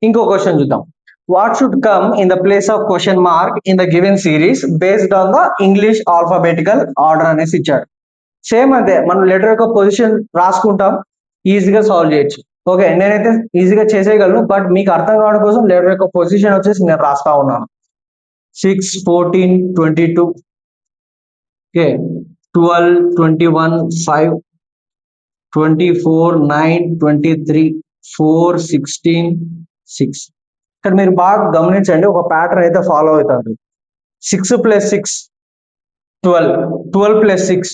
ఇంకో క్వశ్చన్ చూద్దాం. What should come in the place of question mark in the given series based on the English alphabetical order అనేసి ఇచ్చాడు. Same అంతే, మనం letter యొక్క position రాసుకుంటాం, ఈజీగా సాల్వ్ చేయొచ్చు. ఓకే, నేనైతే ఈజీగా చేసేయగలను, బట్ మీకు అర్థం కావడం కోసం లెటర్ యొక్క పొజిషన్ వచ్చేసి నేను రాస్తా ఉన్నాను. 6, 14, 22, ఓకే, 12, 21, 5, 24, 9, 23, 4, 16, 6. ఇక్కడ మీరు బాగా గమనించండి, ఒక ప్యాటర్న్ అయితే ఫాలో అవుతుంది. 6 + 6 12, 12 + 6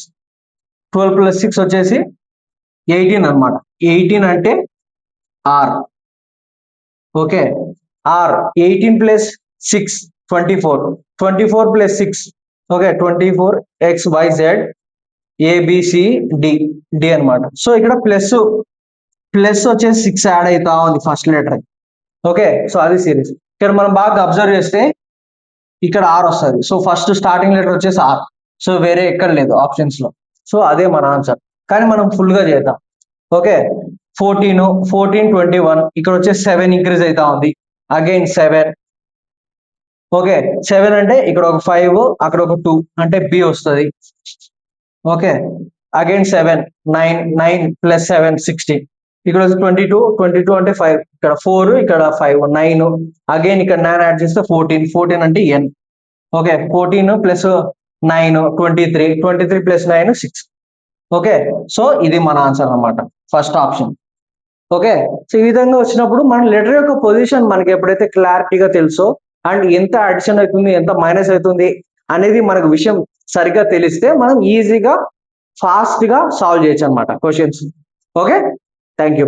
12 + 6 వచ్చేసి 18 అనమాట. 18 అంటే R. Okay, R. 18 + 6 24, 24 + 6, okay, 24 XYZ ABCD D అనమాట. సో ఇక్కడ ప్లస్ వచ్చేసి 6 యాడ్ అవుతా ఉంది ఫస్ట్ లెటర్. ఓకే, సో అది సిరీస్. ఇక్కడ మనం బాగా అబ్జర్వ్ చేస్తే ఇక్కడ ఆర్ వస్తుంది. సో ఫస్ట్ స్టార్టింగ్ లెటర్ వచ్చేసి ఆర్. సో వేరే ఎక్కడ లేదు ఆప్షన్స్ లో. సో అదే మన ఆన్సర్. కానీ మనం ఫుల్ గా చేద్దాం. ఓకే, 14, 14, 21, ఇక్కడ వచ్చేసి 7 ఇంక్రీజ్ అవుతా ఉంది. అగైన్ 7. ఓకే, 7 అంటే ఇక్కడ ఒక 5, అక్కడ ఒక 2 అంటే బి వస్తుంది. Okay, again 7, 9, 9 + 7 16. ఇక్కడ వచ్చి 22, 22 అంటే 5, ఇక్కడ 4, ఇక్కడ 5, 9. అగైన్ ఇక్కడ 9 యాడ్ చేస్తే 14, 14 అంటే ఎన్. ఓకే, 14 + 9 23, 23 + 9 6. ఓకే, సో ఇది మన ఆన్సర్ అన్నమాట, ఫస్ట్ ఆప్షన్. ఓకే, సో ఈ విధంగా వచ్చినప్పుడు మన లెటర్ యొక్క పొజిషన్ మనకి ఎప్పుడైతే క్లారిటీగా తెలుసో, అండ్ ఎంత అడిషన్ అవుతుంది, ఎంత మైనస్ అవుతుంది అనేది మనకు విషయం సరిగ్గా తెలిస్తే మనం ఈజీగా ఫాస్ట్ గా సాల్వ్ చేయొచ్చు అనమాట క్వశ్చన్స్. Okay, thank you.